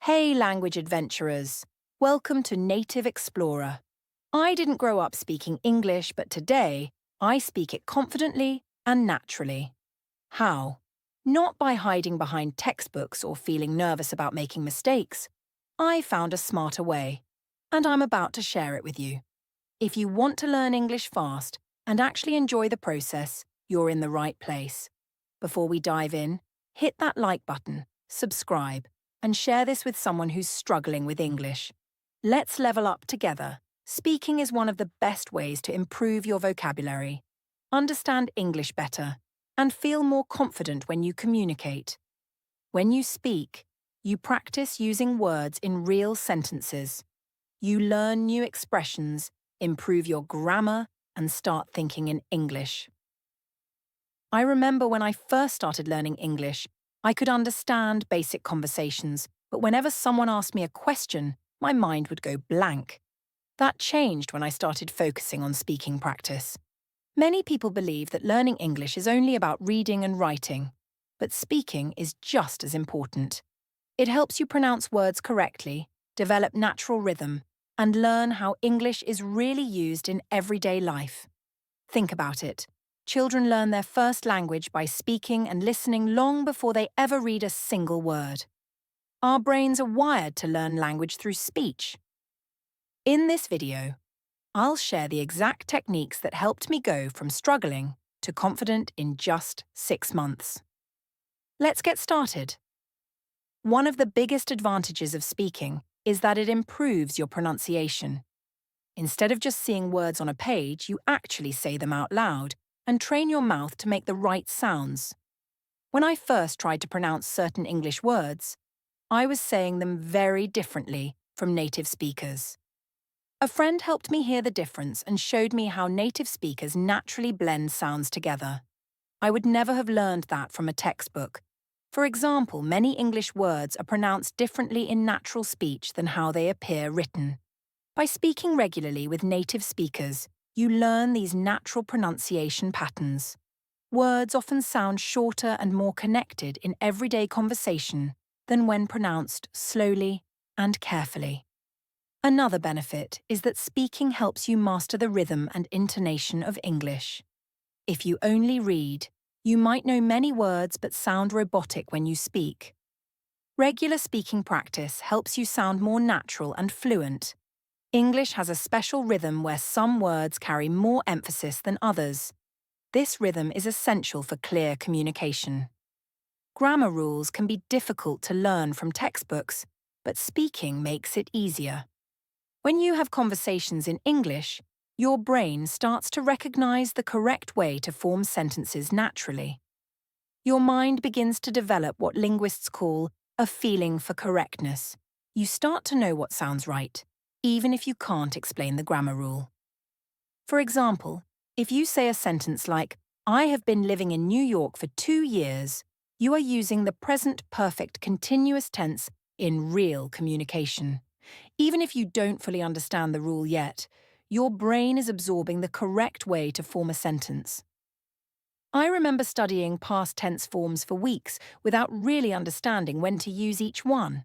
Hey, language adventurers! Welcome to Native Explorer. I didn't grow up speaking English, but today I speak it confidently and naturally. How? Not by hiding behind textbooks or feeling nervous about making mistakes. I found a smarter way, and I'm about to share it with you. If you want to learn English fast and actually enjoy the process, you're in the right place. Before we dive in, hit that like button, subscribe, and share this with someone who's struggling with English. Let's level up together. Speaking is one of the best ways to improve your vocabulary, understand English better, and feel more confident when you communicate. When you speak, you practice using words in real sentences. You learn new expressions, improve your grammar, and start thinking in English. I remember when I first started learning English, I could understand basic conversations, but whenever someone asked me a question, my mind would go blank. That changed when I started focusing on speaking practice. Many people believe that learning English is only about reading and writing, but speaking is just as important. It helps you pronounce words correctly, develop natural rhythm, and learn how English is really used in everyday life. Think about it. Children learn their first language by speaking and listening long before they ever read a single word. Our brains are wired to learn language through speech. In this video, I'll share the exact techniques that helped me go from struggling to confident in just 6 months. Let's get started. One of the biggest advantages of speaking is that it improves your pronunciation. Instead of just seeing words on a page, you actually say them out loud and train your mouth to make the right sounds. When I first tried to pronounce certain English words, I was saying them very differently from native speakers. A friend helped me hear the difference and showed me how native speakers naturally blend sounds together. I would never have learned that from a textbook. For example, many English words are pronounced differently in natural speech than how they appear written. By speaking regularly with native speakers, you learn these natural pronunciation patterns. Words often sound shorter and more connected in everyday conversation than when pronounced slowly and carefully. Another benefit is that speaking helps you master the rhythm and intonation of English. If you only read, you might know many words but sound robotic when you speak. Regular speaking practice helps you sound more natural and fluent. English has a special rhythm where some words carry more emphasis than others. This rhythm is essential for clear communication. Grammar rules can be difficult to learn from textbooks, but speaking makes it easier. When you have conversations in English, your brain starts to recognize the correct way to form sentences naturally. Your mind begins to develop what linguists call a feeling for correctness. You start to know what sounds right, even if you can't explain the grammar rule. For example, if you say a sentence like, "I have been living in New York for 2 years," you are using the present perfect continuous tense in real communication. Even if you don't fully understand the rule yet, your brain is absorbing the correct way to form a sentence. I remember studying past tense forms for weeks without really understanding when to use each one.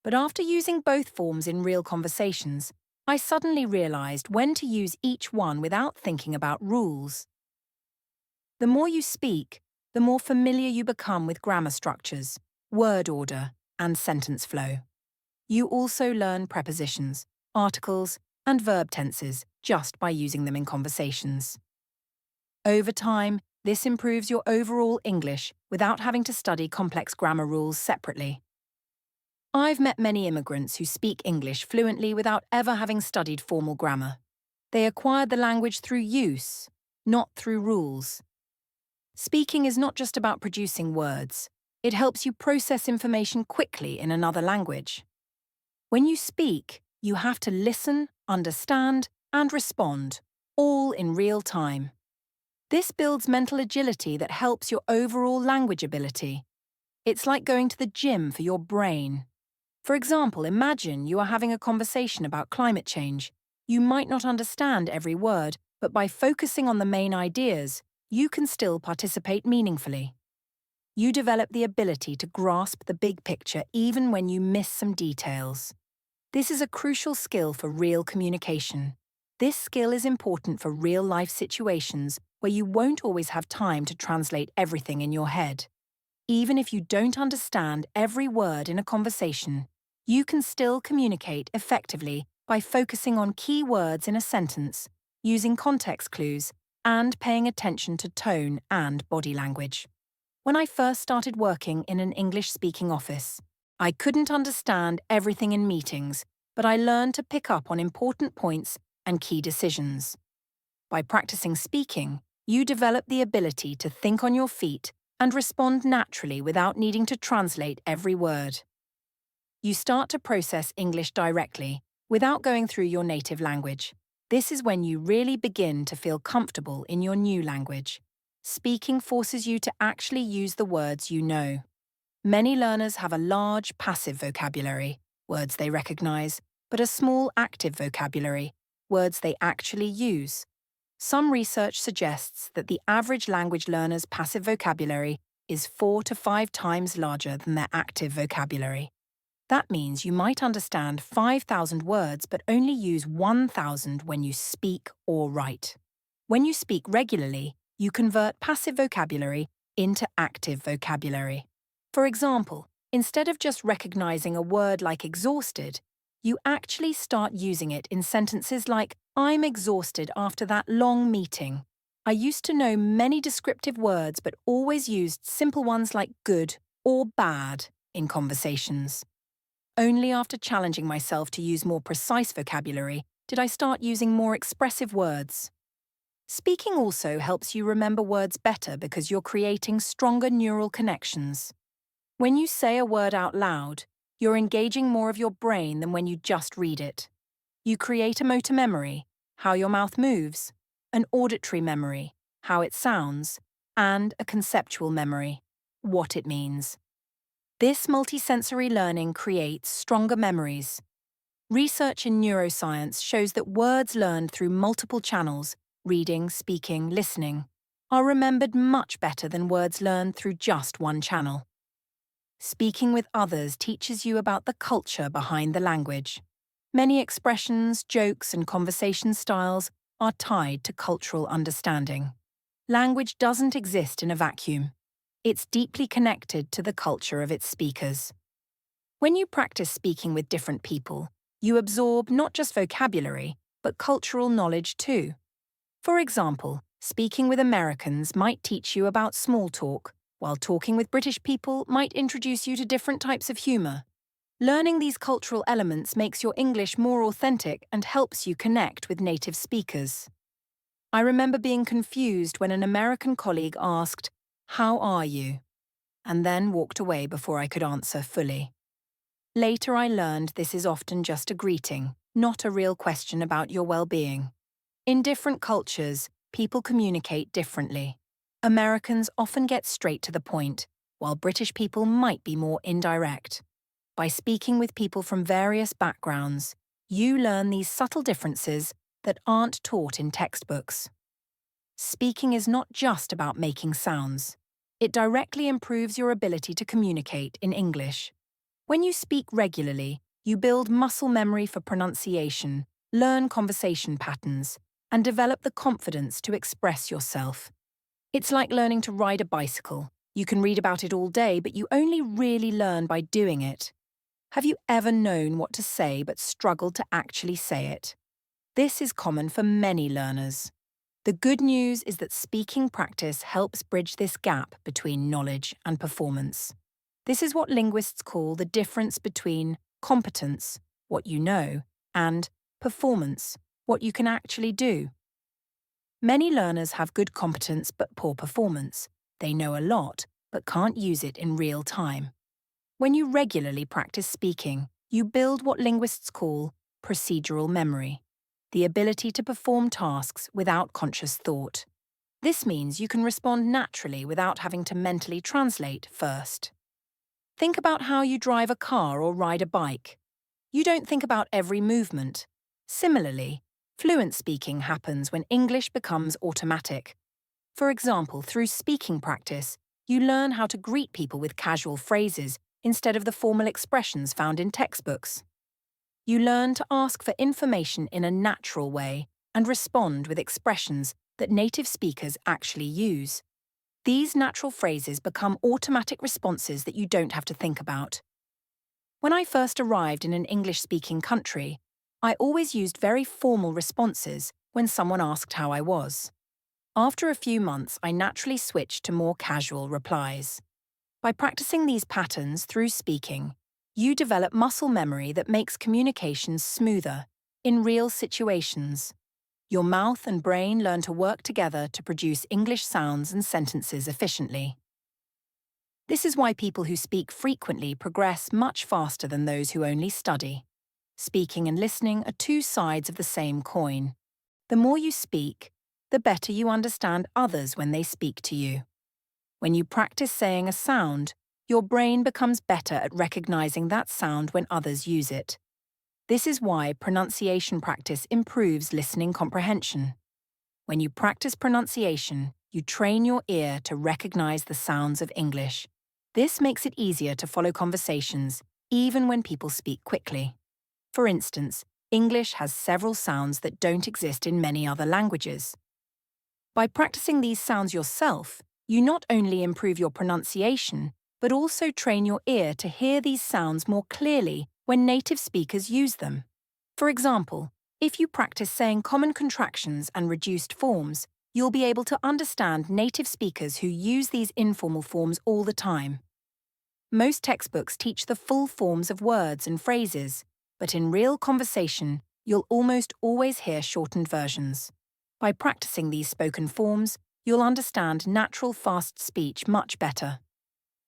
But after using both forms in real conversations, I suddenly realized when to use each one without thinking about rules. The more you speak, the more familiar you become with grammar structures, word order, and sentence flow. You also learn prepositions, articles, and verb tenses just by using them in conversations. Over time, this improves your overall English without having to study complex grammar rules separately. I've met many immigrants who speak English fluently without ever having studied formal grammar. They acquired the language through use, not through rules. Speaking is not just about producing words. It helps you process information quickly in another language. When you speak, you have to listen, understand, and respond, all in real time. This builds mental agility that helps your overall language ability. It's like going to the gym for your brain. For example, imagine you are having a conversation about climate change. You might not understand every word, but by focusing on the main ideas, you can still participate meaningfully. You develop the ability to grasp the big picture even when you miss some details. This is a crucial skill for real communication. This skill is important for real-life situations where you won't always have time to translate everything in your head. Even if you don't understand every word in a conversation, you can still communicate effectively by focusing on key words in a sentence, using context clues, and paying attention to tone and body language. When I first started working in an English-speaking office, I couldn't understand everything in meetings, but I learned to pick up on important points and key decisions. By practicing speaking, you develop the ability to think on your feet and respond naturally without needing to translate every word. You start to process English directly, without going through your native language. This is when you really begin to feel comfortable in your new language. Speaking forces you to actually use the words you know. Many learners have a large passive vocabulary, words they recognize, but a small active vocabulary, words they actually use. Some research suggests that the average language learner's passive vocabulary is 4 to 5 times larger than their active vocabulary. That means you might understand 5,000 words but only use 1,000 when you speak or write. When you speak regularly, you convert passive vocabulary into active vocabulary. For example, instead of just recognizing a word like exhausted, you actually start using it in sentences like, "I'm exhausted after that long meeting." I used to know many descriptive words but always used simple ones like good or bad in conversations. Only after challenging myself to use more precise vocabulary did I start using more expressive words. Speaking also helps you remember words better because you're creating stronger neural connections. When you say a word out loud, you're engaging more of your brain than when you just read it. You create a motor memory, how your mouth moves, an auditory memory, how it sounds, and a conceptual memory, what it means. This multisensory learning creates stronger memories. Research in neuroscience shows that words learned through multiple channels, reading, speaking, listening, are remembered much better than words learned through just one channel. Speaking with others teaches you about the culture behind the language. Many expressions, jokes, and conversation styles are tied to cultural understanding. Language doesn't exist in a vacuum. It's deeply connected to the culture of its speakers. When you practice speaking with different people, you absorb not just vocabulary, but cultural knowledge too. For example, speaking with Americans might teach you about small talk, while talking with British people might introduce you to different types of humour. Learning these cultural elements makes your English more authentic and helps you connect with native speakers. I remember being confused when an American colleague asked, "How are you?" and then walked away before I could answer fully. Later I learned this is often just a greeting, not a real question about your well-being. In different cultures, people communicate differently. Americans often get straight to the point, while British people might be more indirect. By speaking with people from various backgrounds, you learn these subtle differences that aren't taught in textbooks. Speaking is not just about making sounds. It directly improves your ability to communicate in English. When you speak regularly, you build muscle memory for pronunciation, learn conversation patterns, and develop the confidence to express yourself. It's like learning to ride a bicycle. You can read about it all day, but you only really learn by doing it. Have you ever known what to say but struggled to actually say it? This is common for many learners. The good news is that speaking practice helps bridge this gap between knowledge and performance. This is what linguists call the difference between competence, what you know, and performance, what you can actually do. Many learners have good competence but poor performance. They know a lot, but can't use it in real time. When you regularly practice speaking, you build what linguists call procedural memory, the ability to perform tasks without conscious thought. This means you can respond naturally without having to mentally translate first. Think about how you drive a car or ride a bike. You don't think about every movement. Similarly, fluent speaking happens when English becomes automatic. For example, through speaking practice, You learn how to greet people with casual phrases instead of the formal expressions found in textbooks. You learn to ask for information in a natural way and respond with expressions that native speakers actually use. These natural phrases become automatic responses that you don't have to think about. When I first arrived in an English-speaking country, I always used very formal responses when someone asked how I was. After a few months, I naturally switched to more casual replies. By practicing these patterns through speaking, you develop muscle memory that makes communication smoother in real situations. Your mouth and brain learn to work together to produce English sounds and sentences efficiently. This is why people who speak frequently progress much faster than those who only study. Speaking and listening are two sides of the same coin. The more you speak, the better you understand others when they speak to you. When you practice saying a sound, your brain becomes better at recognizing that sound when others use it. This is why pronunciation practice improves listening comprehension. When you practice pronunciation, you train your ear to recognize the sounds of English. This makes it easier to follow conversations, even when people speak quickly. For instance, English has several sounds that don't exist in many other languages. By practicing these sounds yourself, you not only improve your pronunciation, but also train your ear to hear these sounds more clearly when native speakers use them. For example, if you practice saying common contractions and reduced forms, you'll be able to understand native speakers who use these informal forms all the time. Most textbooks teach the full forms of words and phrases, but in real conversation, you'll almost always hear shortened versions. By practicing these spoken forms, you'll understand natural fast speech much better.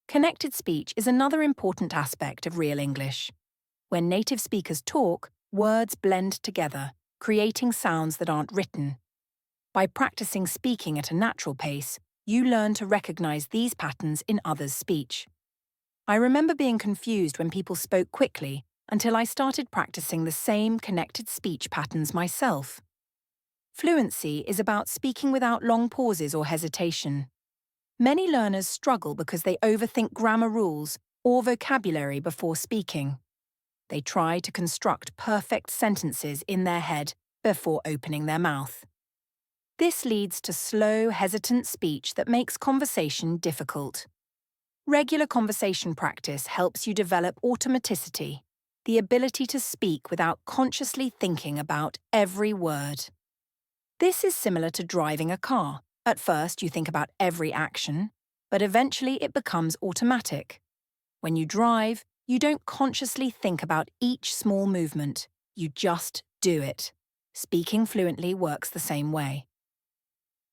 Connected speech is another important aspect of real English. When native speakers talk, words blend together, creating sounds that aren't written. By practicing speaking at a natural pace, you learn to recognize these patterns in others' speech. I remember being confused when people spoke quickly until I started practicing the same connected speech patterns myself. Fluency is about speaking without long pauses or hesitation. Many learners struggle because they overthink grammar rules or vocabulary before speaking. They try to construct perfect sentences in their head before opening their mouth. This leads to slow, hesitant speech that makes conversation difficult. Regular conversation practice helps you develop automaticity, the ability to speak without consciously thinking about every word. This is similar to driving a car. At first, you think about every action, but eventually it becomes automatic. When you drive, you don't consciously think about each small movement, you just do it. Speaking fluently works the same way.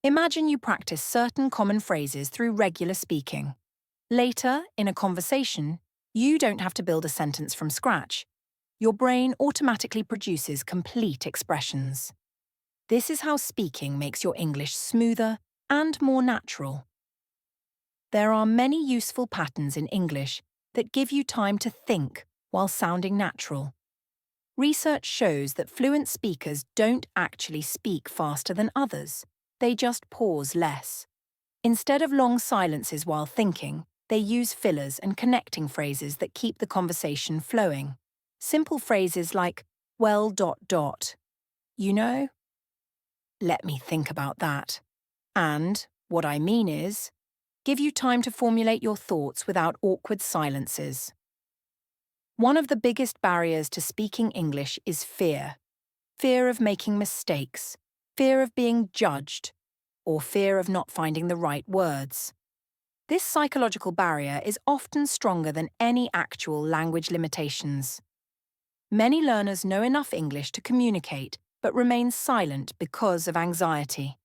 Imagine you practice certain common phrases through regular speaking. Later, in a conversation, you don't have to build a sentence from scratch. Your brain automatically produces complete expressions. This is how speaking makes your English smoother and more natural. There are many useful patterns in English that give you time to think while sounding natural. Research shows that fluent speakers don't actually speak faster than others. They just pause less. Instead of long silences while thinking, they use fillers and connecting phrases that keep the conversation flowing. Simple phrases like, well, ... You know? Let me think about that. And, what I mean is, give you time to formulate your thoughts without awkward silences. One of the biggest barriers to speaking English is fear. Fear of making mistakes, fear of being judged, or fear of not finding the right words. This psychological barrier is often stronger than any actual language limitations. Many learners know enough English to communicate, but remain silent because of anxiety.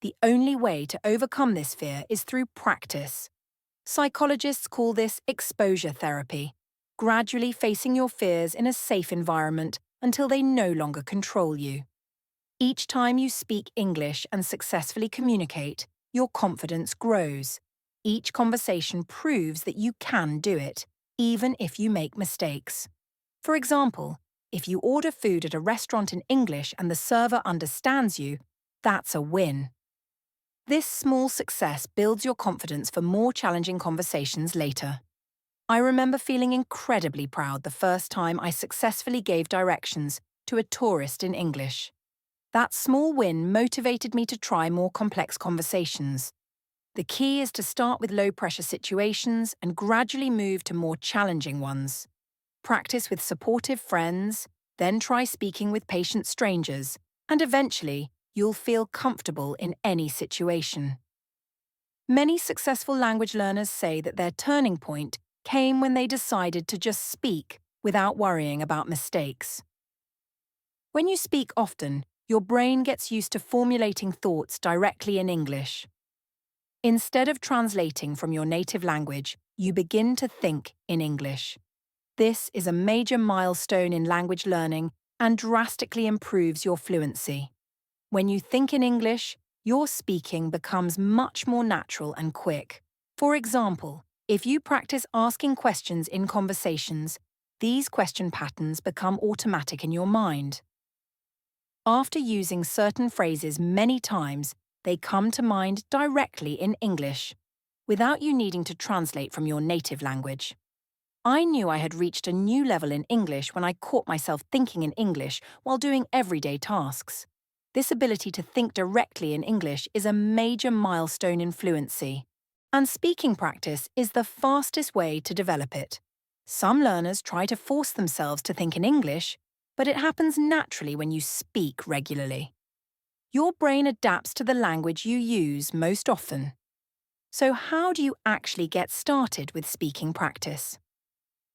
The only way to overcome this fear is through practice. Psychologists call this exposure therapy, gradually facing your fears in a safe environment until they no longer control you. Each time you speak English and successfully communicate, your confidence grows. Each conversation proves that you can do it, even if you make mistakes. For example, if you order food at a restaurant in English and the server understands you, that's a win. This small success builds your confidence for more challenging conversations later. I remember feeling incredibly proud the first time I successfully gave directions to a tourist in English. That small win motivated me to try more complex conversations. The key is to start with low-pressure situations and gradually move to more challenging ones. Practice with supportive friends, then try speaking with patient strangers, and eventually, you'll feel comfortable in any situation. Many successful language learners say that their turning point came when they decided to just speak without worrying about mistakes. When you speak often, your brain gets used to formulating thoughts directly in English. Instead of translating from your native language, you begin to think in English. This is a major milestone in language learning and drastically improves your fluency. When you think in English, your speaking becomes much more natural and quick. For example, if you practice asking questions in conversations, these question patterns become automatic in your mind. After using certain phrases many times, they come to mind directly in English, without you needing to translate from your native language. I knew I had reached a new level in English when I caught myself thinking in English while doing everyday tasks. This ability to think directly in English is a major milestone in fluency. And speaking practice is the fastest way to develop it. Some learners try to force themselves to think in English, but it happens naturally when you speak regularly. Your brain adapts to the language you use most often. So how do you actually get started with speaking practice?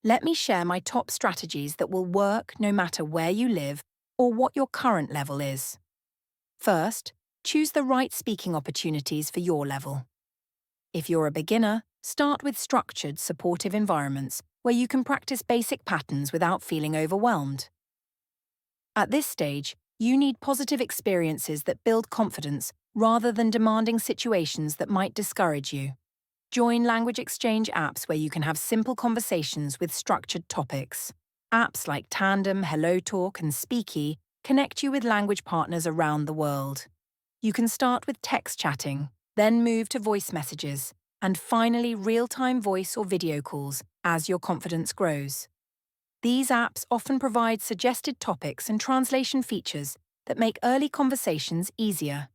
Let me share my top strategies that will work no matter where you live or what your current level is. First, choose the right speaking opportunities for your level. If you're a beginner, start with structured, supportive environments where you can practice basic patterns without feeling overwhelmed. At this stage, you need positive experiences that build confidence rather than demanding situations that might discourage you. Join language exchange apps where you can have simple conversations with structured topics. Apps like Tandem, HelloTalk, and Speaky connect you with language partners around the world. You can start with text chatting, then move to voice messages, and finally real-time voice or video calls as your confidence grows. These apps often provide suggested topics and translation features that make early conversations easier.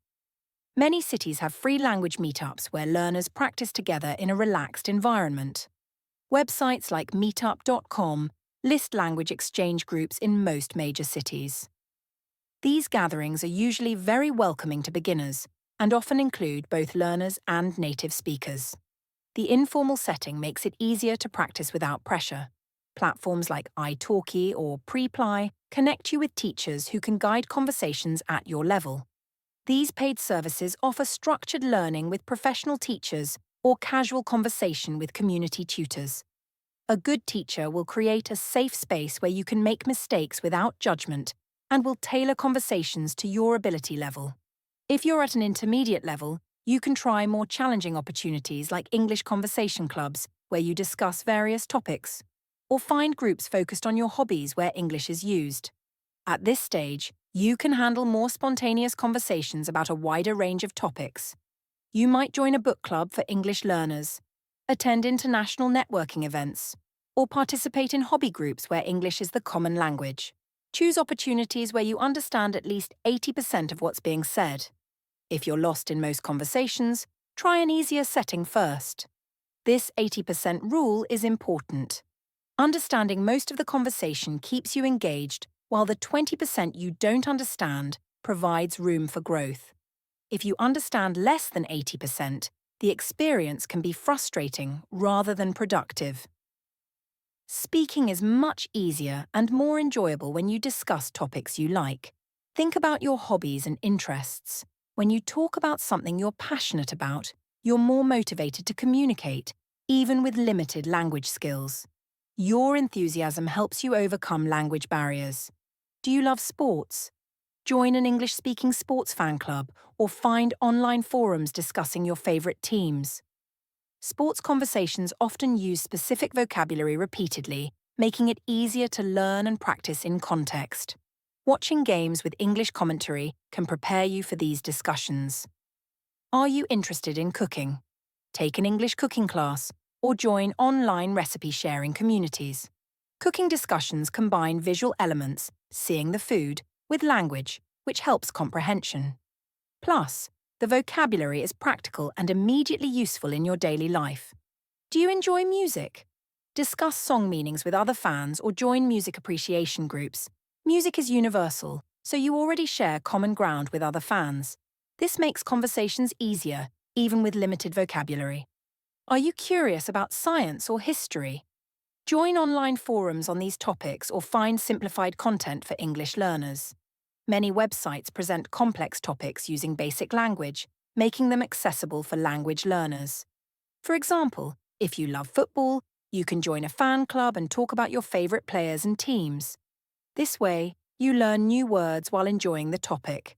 Many cities have free language meetups where learners practice together in a relaxed environment. Websites like meetup.com list language exchange groups in most major cities. These gatherings are usually very welcoming to beginners and often include both learners and native speakers. The informal setting makes it easier to practice without pressure. Platforms like italki or Preply connect you with teachers who can guide conversations at your level. These paid services offer structured learning with professional teachers or casual conversation with community tutors. A good teacher will create a safe space where you can make mistakes without judgment and will tailor conversations to your ability level. If you're at an intermediate level, you can try more challenging opportunities like English conversation clubs, where you discuss various topics, or find groups focused on your hobbies where English is used. At this stage, you can handle more spontaneous conversations about a wider range of topics. You might join a book club for English learners, attend international networking events, or participate in hobby groups where English is the common language. Choose opportunities where you understand at least 80% of what's being said. If you're lost in most conversations, try an easier setting first. This 80% rule is important. Understanding most of the conversation keeps you engaged, while the 20% you don't understand provides room for growth. If you understand less than 80%, the experience can be frustrating rather than productive. Speaking is much easier and more enjoyable when you discuss topics you like. Think about your hobbies and interests. When you talk about something you're passionate about, you're more motivated to communicate, even with limited language skills. Your enthusiasm helps you overcome language barriers. Do you love sports? Join an English-speaking sports fan club or find online forums discussing your favorite teams. Sports conversations often use specific vocabulary repeatedly, making it easier to learn and practice in context. Watching games with English commentary can prepare you for these discussions. Are you interested in cooking? Take an English cooking class or join online recipe sharing communities. Cooking discussions combine visual elements, seeing the food, with language, which helps comprehension. Plus, the vocabulary is practical and immediately useful in your daily life. Do you enjoy music? Discuss song meanings with other fans or join music appreciation groups. Music is universal, so you already share common ground with other fans. This makes conversations easier, even with limited vocabulary. Are you curious about science or history? Join online forums on these topics or find simplified content for English learners. Many websites present complex topics using basic language, making them accessible for language learners. For example, if you love football, you can join a fan club and talk about your favorite players and teams. This way, you learn new words while enjoying the topic.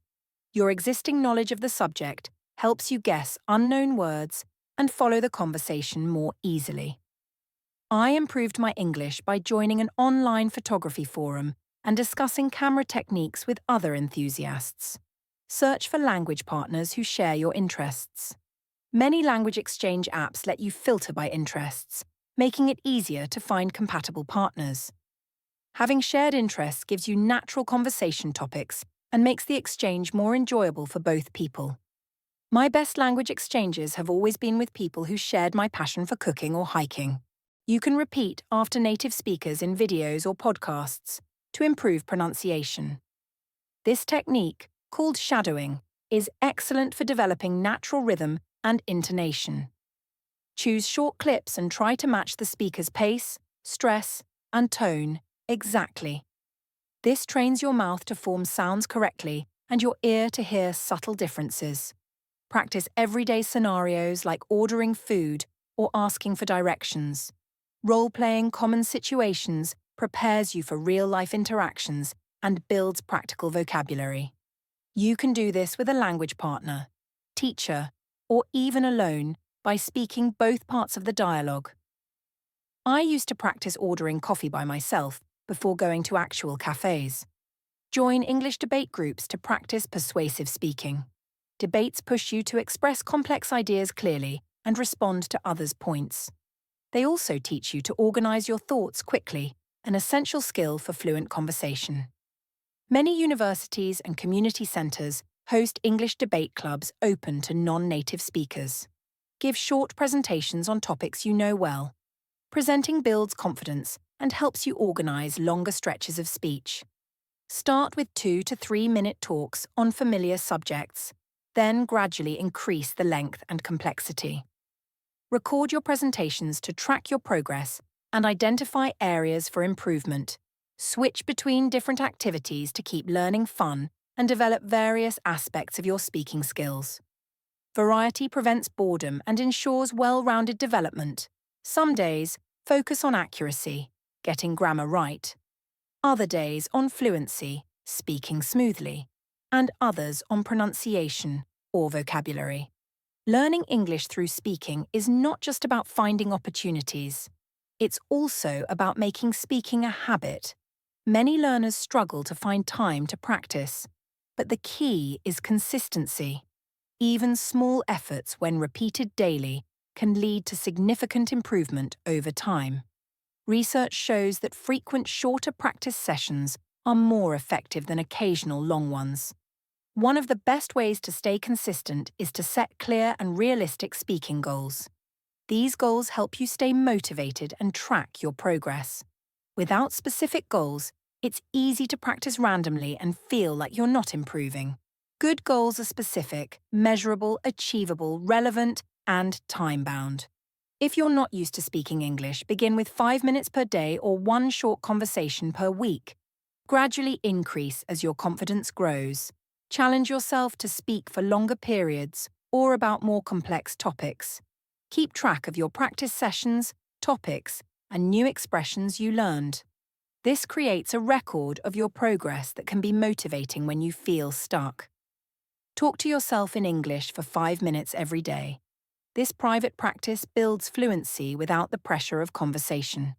Your existing knowledge of the subject helps you guess unknown words and follow the conversation more easily. I improved my English by joining an online photography forum and discussing camera techniques with other enthusiasts. Search for language partners who share your interests. Many language exchange apps let you filter by interests, making it easier to find compatible partners. Having shared interests gives you natural conversation topics and makes the exchange more enjoyable for both people. My best language exchanges have always been with people who shared my passion for cooking or hiking. You can repeat after native speakers in videos or podcasts to improve pronunciation. This technique, called shadowing, is excellent for developing natural rhythm and intonation. Choose short clips and try to match the speaker's pace, stress, and tone exactly. This trains your mouth to form sounds correctly and your ear to hear subtle differences. Practice everyday scenarios like ordering food or asking for directions. Role-playing common situations prepares you for real-life interactions and builds practical vocabulary. You can do this with a language partner, teacher, or even alone by speaking both parts of the dialogue. I used to practice ordering coffee by myself before going to actual cafes. Join English debate groups to practice persuasive speaking. Debates push you to express complex ideas clearly and respond to others' points. They also teach you to organize your thoughts quickly, an essential skill for fluent conversation. Many universities and community centers host English debate clubs open to non-native speakers. Give short presentations on topics you know well. Presenting builds confidence and helps you organize longer stretches of speech. Start with 2 to 3 minute talks on familiar subjects, then gradually increase the length and complexity. Record your presentations to track your progress and identify areas for improvement. Switch between different activities to keep learning fun and develop various aspects of your speaking skills. Variety prevents boredom and ensures well-rounded development. Some days, focus on accuracy, getting grammar right. Other days on fluency, speaking smoothly. And others on pronunciation or vocabulary. Learning English through speaking is not just about finding opportunities. It's also about making speaking a habit. Many learners struggle to find time to practice, but the key is consistency. Even small efforts, when repeated daily, can lead to significant improvement over time. Research shows that frequent shorter practice sessions are more effective than occasional long ones. One of the best ways to stay consistent is to set clear and realistic speaking goals. These goals help you stay motivated and track your progress. Without specific goals, it's easy to practice randomly and feel like you're not improving. Good goals are specific, measurable, achievable, relevant, and time-bound. If you're not used to speaking English, begin with 5 minutes per day or one short conversation per week. Gradually increase as your confidence grows. Challenge yourself to speak for longer periods or about more complex topics. Keep track of your practice sessions, topics, and new expressions you learned. This creates a record of your progress that can be motivating when you feel stuck. Talk to yourself in English for 5 minutes every day. This private practice builds fluency without the pressure of conversation.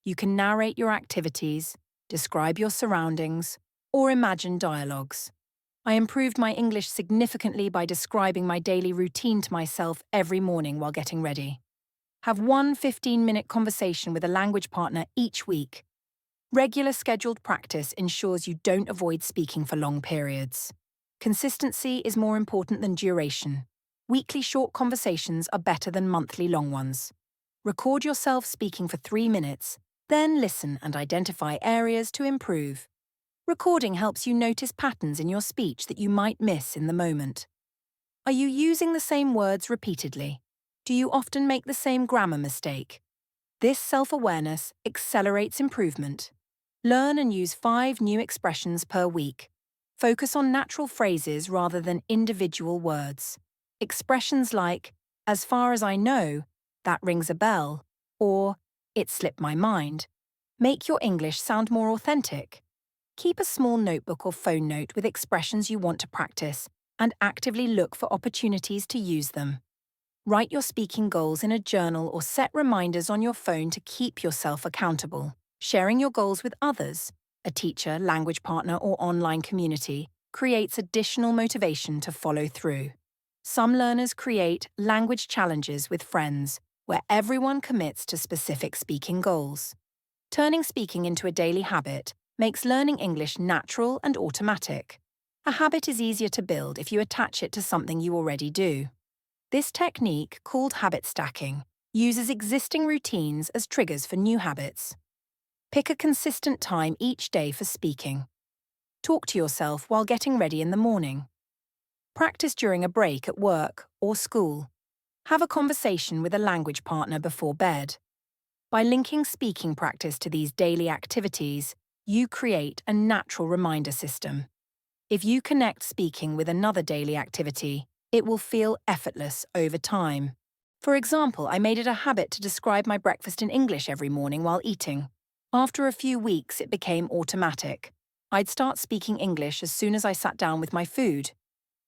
You can narrate your activities, describe your surroundings, or imagine dialogues. I improved my English significantly by describing my daily routine to myself every morning while getting ready. Have one 15-minute conversation with a language partner each week. Regular scheduled practice ensures you don't avoid speaking for long periods. Consistency is more important than duration. Weekly short conversations are better than monthly long ones. Record yourself speaking for 3 minutes, then listen and identify areas to improve. Recording helps you notice patterns in your speech that you might miss in the moment. Are you using the same words repeatedly? Do you often make the same grammar mistake? This self-awareness accelerates improvement. Learn and use 5 new expressions per week. Focus on natural phrases rather than individual words. Expressions like, as far as I know, that rings a bell, or it slipped my mind, make your English sound more authentic. Keep a small notebook or phone note with expressions you want to practice and actively look for opportunities to use them. Write your speaking goals in a journal or set reminders on your phone to keep yourself accountable. Sharing your goals with others, a teacher, language partner, or online community, creates additional motivation to follow through. Some learners create language challenges with friends, where everyone commits to specific speaking goals. Turning speaking into a daily habit makes learning English natural and automatic. A habit is easier to build if you attach it to something you already do. This technique, called habit stacking, uses existing routines as triggers for new habits. Pick a consistent time each day for speaking. Talk to yourself while getting ready in the morning. Practice during a break at work or school. Have a conversation with a language partner before bed. By linking speaking practice to these daily activities, you create a natural reminder system. If you connect speaking with another daily activity, it will feel effortless over time. For example, I made it a habit to describe my breakfast in English every morning while eating. After a few weeks, it became automatic. I'd start speaking English as soon as I sat down with my food.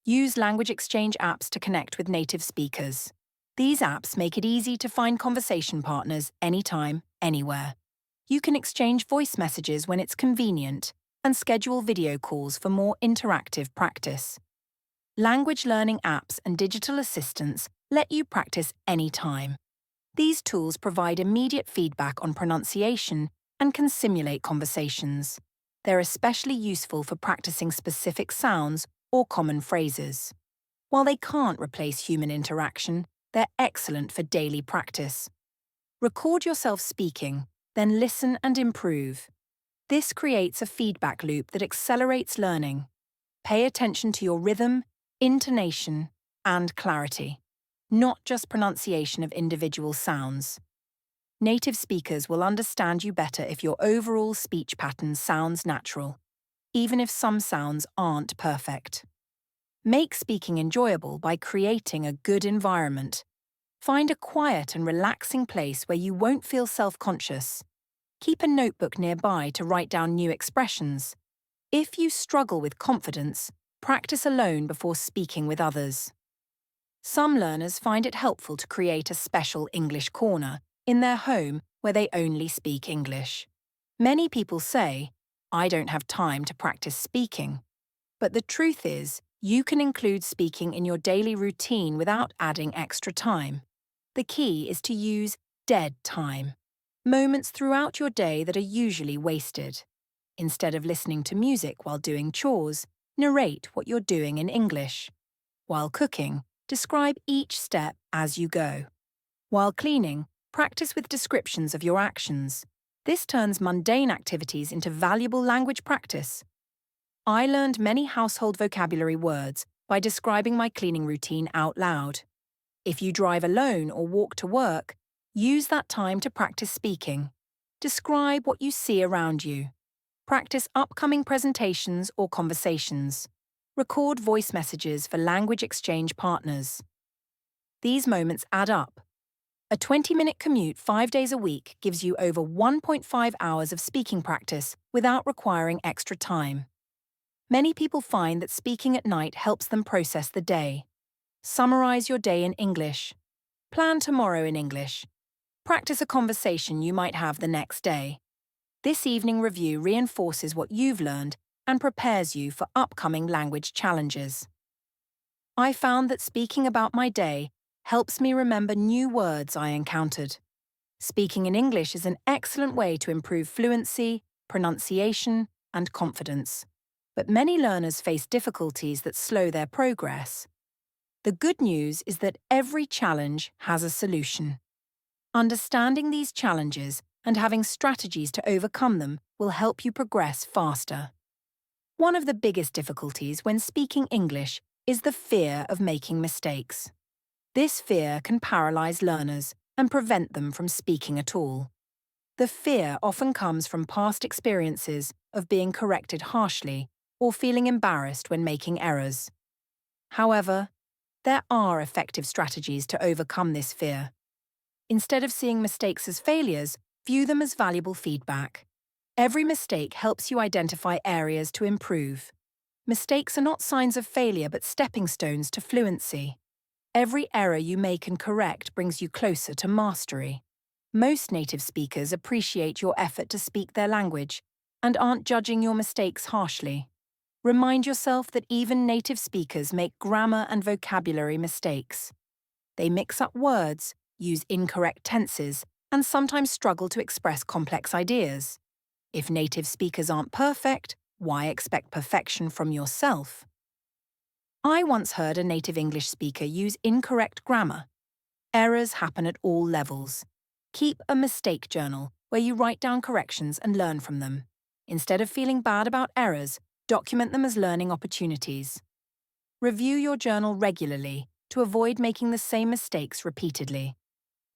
Use language exchange apps to connect with native speakers. These apps make it easy to find conversation partners anytime, anywhere. You can exchange voice messages when it's convenient and schedule video calls for more interactive practice. Language learning apps and digital assistants let you practice anytime. These tools provide immediate feedback on pronunciation and can simulate conversations. They're especially useful for practicing specific sounds or common phrases. While they can't replace human interaction, they're excellent for daily practice. Record yourself speaking, then listen and improve. This creates a feedback loop that accelerates learning. Pay attention to your rhythm, intonation, and clarity, not just pronunciation of individual sounds. Native speakers will understand you better if your overall speech pattern sounds natural, even if some sounds aren't perfect. Make speaking enjoyable by creating a good environment. Find a quiet and relaxing place where you won't feel self-conscious. Keep a notebook nearby to write down new expressions. If you struggle with confidence, practice alone before speaking with others. Some learners find it helpful to create a special English corner in their home where they only speak English. Many people say, "I don't have time to practice speaking." But the truth is, you can include speaking in your daily routine without adding extra time. The key is to use dead time, moments throughout your day that are usually wasted. Instead of listening to music while doing chores, narrate what you're doing in English. While cooking, describe each step as you go. While cleaning, practice with descriptions of your actions. This turns mundane activities into valuable language practice. I learned many household vocabulary words by describing my cleaning routine out loud. If you drive alone or walk to work, use that time to practice speaking. Describe what you see around you. Practice upcoming presentations or conversations. Record voice messages for language exchange partners. These moments add up. A 20-minute commute 5 days a week gives you over 1.5 hours of speaking practice without requiring extra time. Many people find that speaking at night helps them process the day. Summarize your day in English. Plan tomorrow in English. Practice a conversation you might have the next day. This evening review reinforces what you've learned and prepares you for upcoming language challenges. I found that speaking about my day helps me remember new words I encountered. Speaking in English is an excellent way to improve fluency, pronunciation, and confidence. But many learners face difficulties that slow their progress. The good news is that every challenge has a solution. Understanding these challenges and having strategies to overcome them will help you progress faster. One of the biggest difficulties when speaking English is the fear of making mistakes. This fear can paralyze learners and prevent them from speaking at all. The fear often comes from past experiences of being corrected harshly or feeling embarrassed when making errors. However, there are effective strategies to overcome this fear. Instead of seeing mistakes as failures, view them as valuable feedback. Every mistake helps you identify areas to improve. Mistakes are not signs of failure but stepping stones to fluency. Every error you make and correct brings you closer to mastery. Most native speakers appreciate your effort to speak their language and aren't judging your mistakes harshly. Remind yourself that even native speakers make grammar and vocabulary mistakes. They mix up words, use incorrect tenses, and sometimes struggle to express complex ideas. If native speakers aren't perfect, why expect perfection from yourself? I once heard a native English speaker use incorrect grammar. Errors happen at all levels. Keep a mistake journal where you write down corrections and learn from them. Instead of feeling bad about errors, document them as learning opportunities. Review your journal regularly to avoid making the same mistakes repeatedly.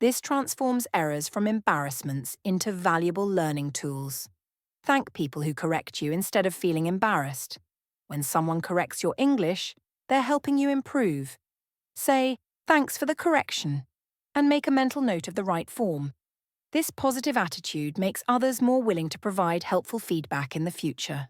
This transforms errors from embarrassments into valuable learning tools. Thank people who correct you instead of feeling embarrassed. When someone corrects your English, they're helping you improve. Say, "Thanks for the correction," and make a mental note of the right form. This positive attitude makes others more willing to provide helpful feedback in the future.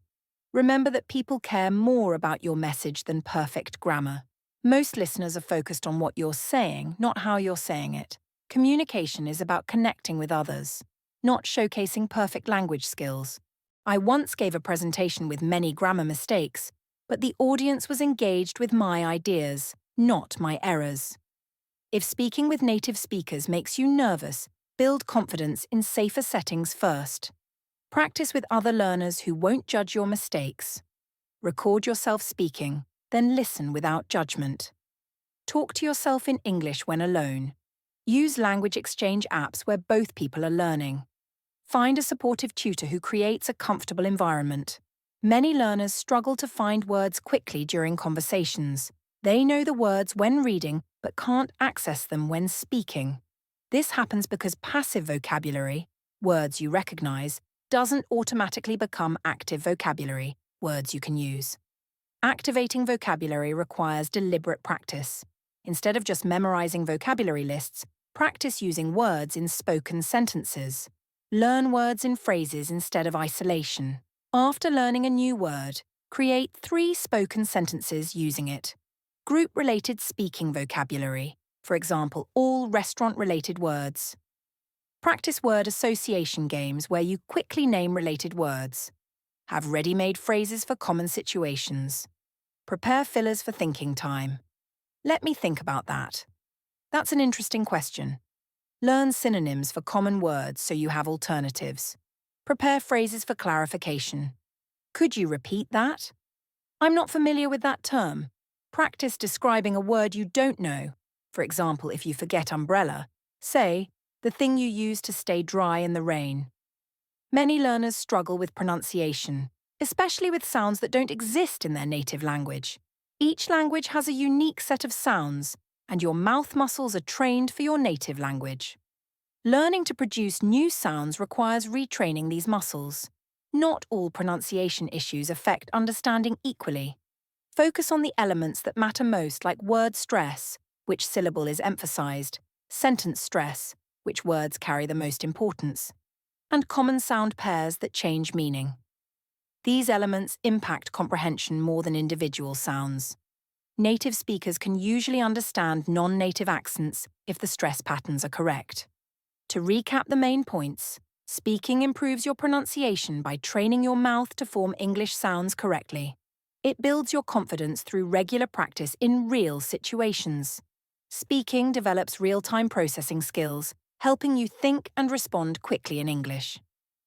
Remember that people care more about your message than perfect grammar. Most listeners are focused on what you're saying, not how you're saying it. Communication is about connecting with others, not showcasing perfect language skills. I once gave a presentation with many grammar mistakes, but the audience was engaged with my ideas, not my errors. If speaking with native speakers makes you nervous, build confidence in safer settings first. Practice with other learners who won't judge your mistakes. Record yourself speaking, then listen without judgment. Talk to yourself in English when alone. Use language exchange apps where both people are learning. Find a supportive tutor who creates a comfortable environment. Many learners struggle to find words quickly during conversations. They know the words when reading but can't access them when speaking. This happens because passive vocabulary, words you recognize, doesn't automatically become active vocabulary, words you can use. Activating vocabulary requires deliberate practice. Instead of just memorizing vocabulary lists, practice using words in spoken sentences. Learn words in phrases instead of isolation. After learning a new word, create 3 spoken sentences using it. Group related speaking vocabulary, for example, all restaurant-related words. Practice word association games where you quickly name related words. Have ready-made phrases for common situations. Prepare fillers for thinking time. Let me think about that. That's an interesting question. Learn synonyms for common words so you have alternatives. Prepare phrases for clarification. Could you repeat that? I'm not familiar with that term. Practice describing a word you don't know. For example, if you forget umbrella, say, "the thing you use to stay dry in the rain." Many learners struggle with pronunciation, especially with sounds that don't exist in their native language. Each language has a unique set of sounds, and your mouth muscles are trained for your native language. Learning to produce new sounds requires retraining these muscles. Not all pronunciation issues affect understanding equally. Focus on the elements that matter most, like word stress, which syllable is emphasized, sentence stress, which words carry the most importance, and common sound pairs that change meaning. These elements impact comprehension more than individual sounds. Native speakers can usually understand non-native accents if the stress patterns are correct. To recap the main points, Speaking improves your pronunciation by training your mouth to form English sounds correctly. It builds your confidence through regular practice in real situations. Speaking develops real-time processing skills, helping you think and respond quickly in English.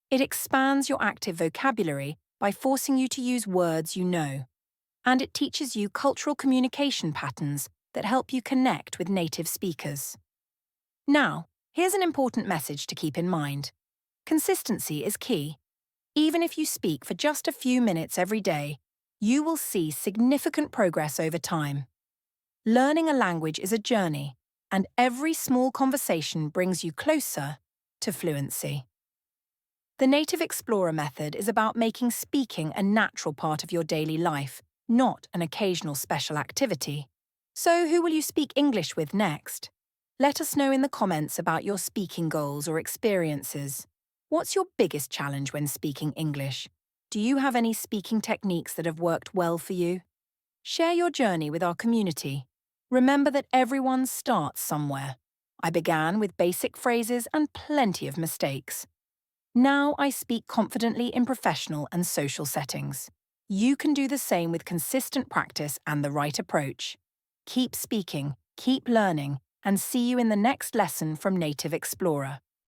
It expands your active vocabulary by forcing you to use words you know. And it teaches you cultural communication patterns that help you connect with native speakers. Now, here's an important message to keep in mind. Consistency is key. Even if you speak for just a few minutes every day, you will see significant progress over time. Learning a language is a journey, and every small conversation brings you closer to fluency. The Native Explorer method is about making speaking a natural part of your daily life, not an occasional special activity. So, who will you speak English with next? Let us know in the comments about your speaking goals or experiences. What's your biggest challenge when speaking English? Do you have any speaking techniques that have worked well for you? Share your journey with our community. Remember that everyone starts somewhere. I began with basic phrases and plenty of mistakes. Now I speak confidently in professional and social settings. You can do the same with consistent practice and the right approach. Keep speaking, keep learning, and see you in the next lesson from Native Explorer.